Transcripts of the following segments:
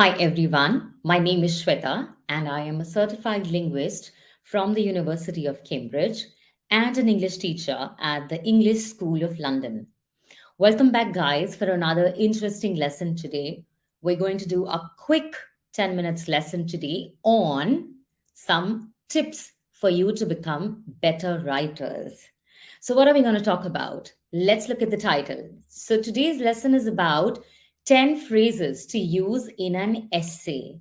Hi everyone, my name is Shweta and I am a certified linguist from the University of Cambridge and an English teacher at the English School of London. Welcome back, guys, for another interesting lesson today. We're going to do a quick 10 minutes lesson today on some tips for you to become better writers. So, what are we going to talk about? Let's look at the title. So, today's lesson is about 10 phrases to use in an essay.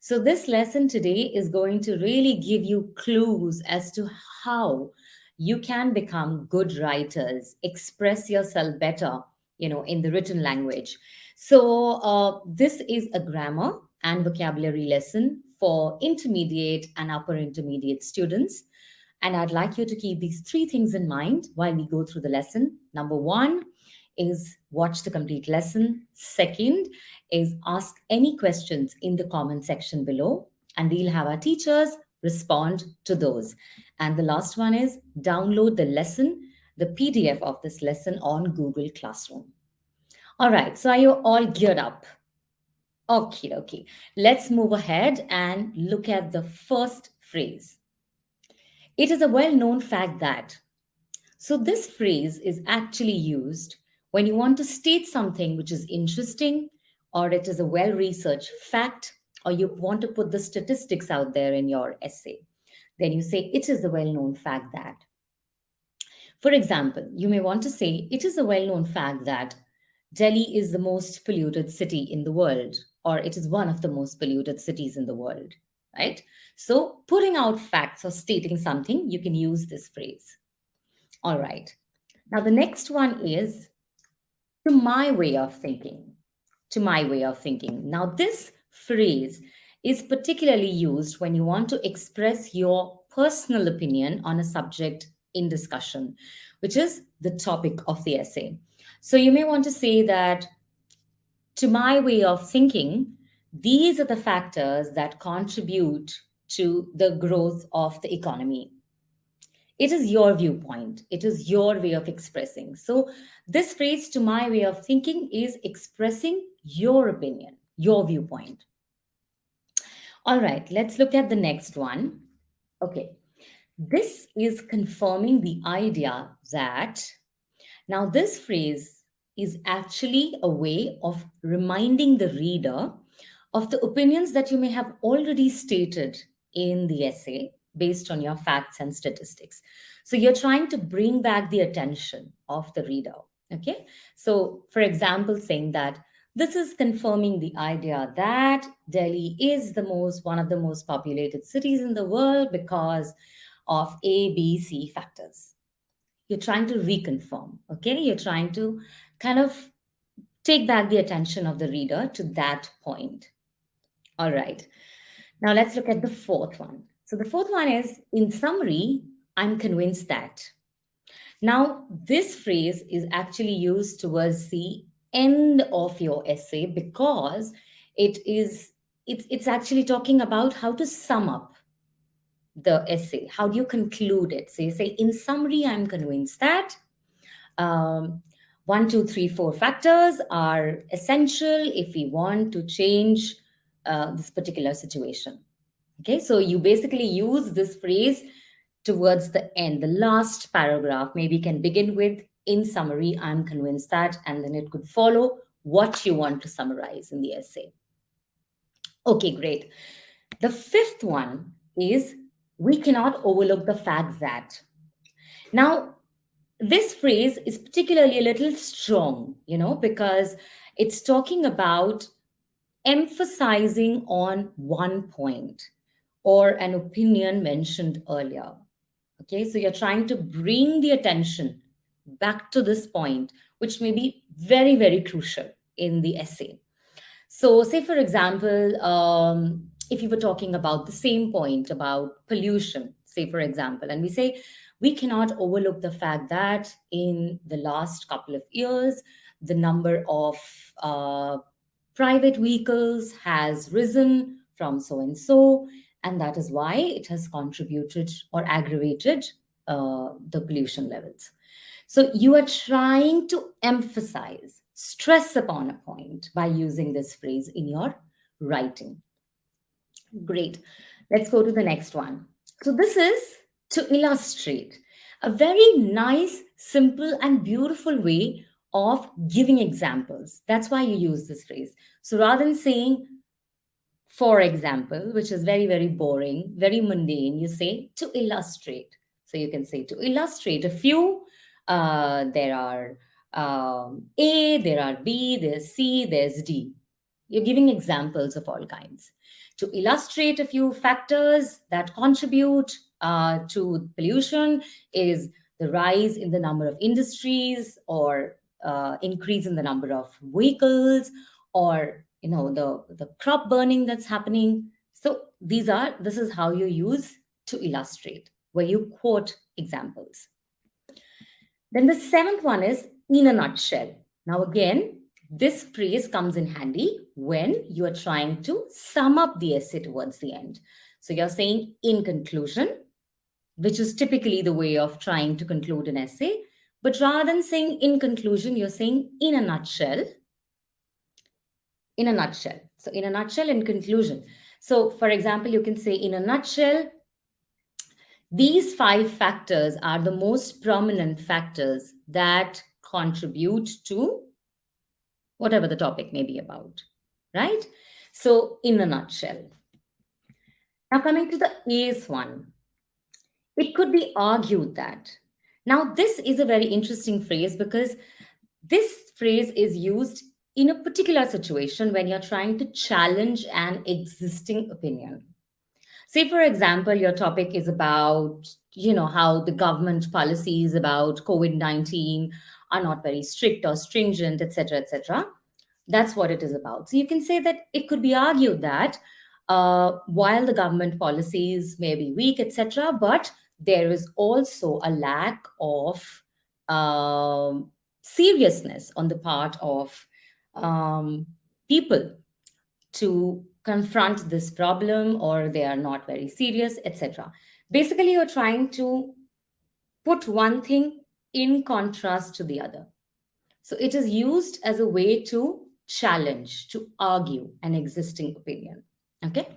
So, this lesson today is going to really give you clues as to how you can become good writers, express yourself better, in the written language. So, this is a grammar and vocabulary lesson for intermediate and upper intermediate students. And I'd like you to keep these three things in mind while we go through the lesson. Number one is watch the complete lesson. Second is ask any questions in the comment section below, and we'll have our teachers respond to those. And the last one is download the lesson, the PDF of this lesson on Google Classroom. All right, so are you all geared up? Okay. Let's move ahead and look at the first phrase. It is a well known fact that. So, this phrase is actually used when you want to state something which is interesting, or it is a well researched fact, or you want to put the statistics out there in your essay. Then you say, it is a well known fact that. For example, you may want to say, it is a well known fact that Delhi is the most polluted city in the world, or it is one of the most polluted cities in the world, right? So, putting out facts or stating something, you can use this phrase. All right. Now, the next one is to my way of thinking. To my way of thinking. Now, this phrase is particularly used when you want to express your personal opinion on a subject in discussion, which is the topic of the essay. So, you may want to say that to my way of thinking, these are the factors that contribute to the growth of the economy. It is your viewpoint, it is your way of expressing. So this phrase to my way of thinking is expressing your opinion, your viewpoint. All right, let's look at the next one. Okay, this is confirming the idea that now this phrase is actually a way of reminding the reader of the opinions that you may have already stated in the essay based on your facts and statistics. So you're trying to bring back the attention of the reader. Okay. So, for example, saying that this is confirming the idea that Delhi is one of the most populated cities in the world because of A, B, C factors. You're trying to reconfirm. Okay. You're trying to kind of take back the attention of the reader to that point. All right. Now let's look at the fourth one. So the fourth one is in summary, I'm convinced that. Now, this phrase is actually used towards the end of your essay because it's actually talking about how to sum up the essay. How do you conclude it? So you say, in summary, I'm convinced that um, one, two, three, four factors are essential if we want to change this particular situation. Okay, so you basically use this phrase towards the end. The last paragraph maybe can begin with, in summary, I'm convinced that, and then it could follow what you want to summarize in the essay. Okay, great. The fifth one is we cannot overlook the fact that. Now, this phrase is particularly a little strong, because it's talking about emphasizing on one point or an opinion mentioned earlier. Okay, so you're trying to bring the attention back to this point, which may be very, very crucial in the essay. So, say for example, if you were talking about the same point about pollution, say for example, and we say we cannot overlook the fact that in the last couple of years, the number of private vehicles has risen from so and that is why it has contributed or aggravated the pollution levels. So you are trying to emphasize, stress upon a point by using this phrase in your writing. Great. Let's go to the next one. So, this is to illustrate, a very nice, simple, and beautiful way of giving examples. That's why you use this phrase. So, rather than saying, for example, which is very, very boring, very mundane, you say to illustrate. So, you can say to illustrate a few. There are A, there are B, there's C, there's D. You're giving examples of all kinds. To illustrate a few factors that contribute to pollution is the rise in the number of industries, or increase in the number of vehicles, or the crop burning that's happening. So this is how you use to illustrate, where you quote examples. Then the seventh one is in a nutshell. Now, again, this phrase comes in handy when you are trying to sum up the essay towards the end. So you're saying in conclusion, which is typically the way of trying to conclude an essay. But rather than saying in conclusion, you're saying in a nutshell. In a nutshell. So, in a nutshell, in conclusion. So, for example, you can say in a nutshell, these five factors are the most prominent factors that contribute to whatever the topic may be about, right? So, in a nutshell. Now, coming to the eighth one, it could be argued that. Now, this is a very interesting phrase because this phrase is used in a particular situation when you're trying to challenge an existing opinion. Say, for example, your topic is about, how the government policies about COVID-19 are not very strict or stringent, etc., etc. That's what it is about. So you can say that it could be argued that while the government policies may be weak, etc., but there is also a lack of seriousness on the part of um, people to confront this problem, or they are not very serious, etc. Basically, you're trying to put one thing in contrast to the other. So it is used as a way to challenge, to argue an existing opinion. Okay.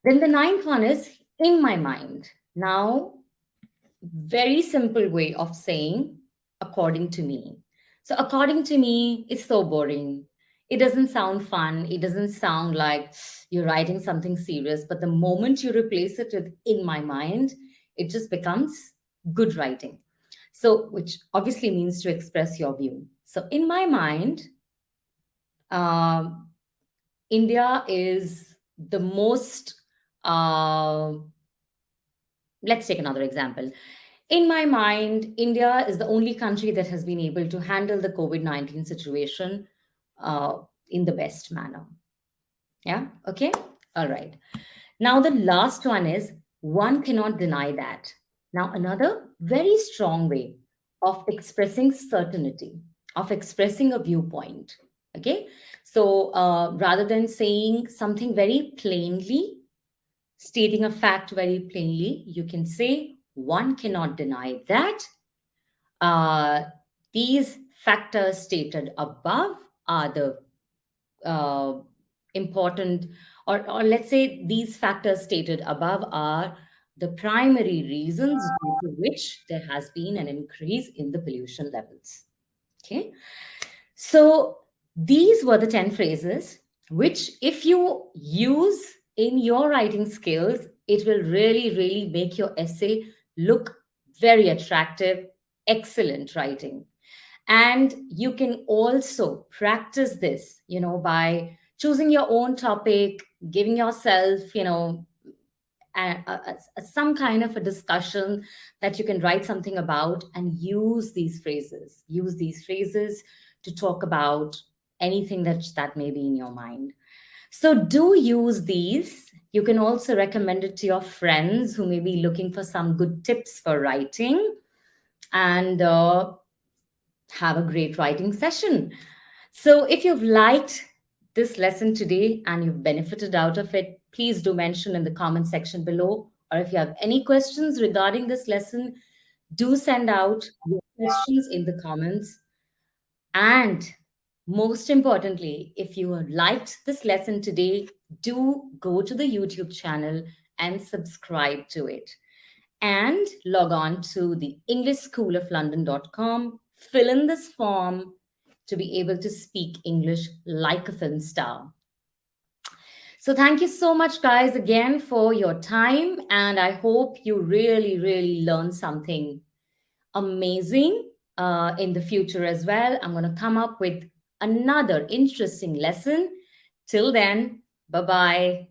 Then the ninth one is in my mind. Now, very simple way of saying according to me. So according to me, it's so boring. It doesn't sound fun. It doesn't sound like you're writing something serious. But the moment you replace it with in my mind, it just becomes good writing. So, which obviously means to express your view. So, in my mind, um, India is the most, uh, let's take another example. In my mind, India is the only country that has been able to handle the COVID-19 situation uh, in the best manner. Yeah, okay, all right. Now, the last one is one cannot deny that. Now, another very strong way of expressing certainty, of expressing a viewpoint. Okay, so rather than saying something very plainly, stating a fact very plainly, you can say one cannot deny that uh, these factors stated above are the uh, important, or let's say these factors stated above are the primary reasons due to which there has been an increase in the pollution levels. Okay, so these were the 10 phrases which, if you use in your writing skills, it will really, really make your essay look very attractive, excellent writing. And you can also practice this, by choosing your own topic, giving yourself, some kind of a discussion that you can write something about, and use these phrases to talk about anything that may be in your mind. So do use these. You can also recommend it to your friends who may be looking for some good tips for writing, and have a great writing session. So, if you've liked this lesson today and you've benefited out of it, please do mention in the comment section below. Or if you have any questions regarding this lesson, do send out your questions in the comments. And Most importantly, if you liked this lesson today, do go to the YouTube channel and subscribe to it. And log on to the englishschooloflondon.com, fill in this form to be able to speak English like a film star. So, thank you so much, guys, again for your time. And I hope you really, really learned something amazing in the future as well. I'm going to come up with another interesting lesson. Till then, bye bye.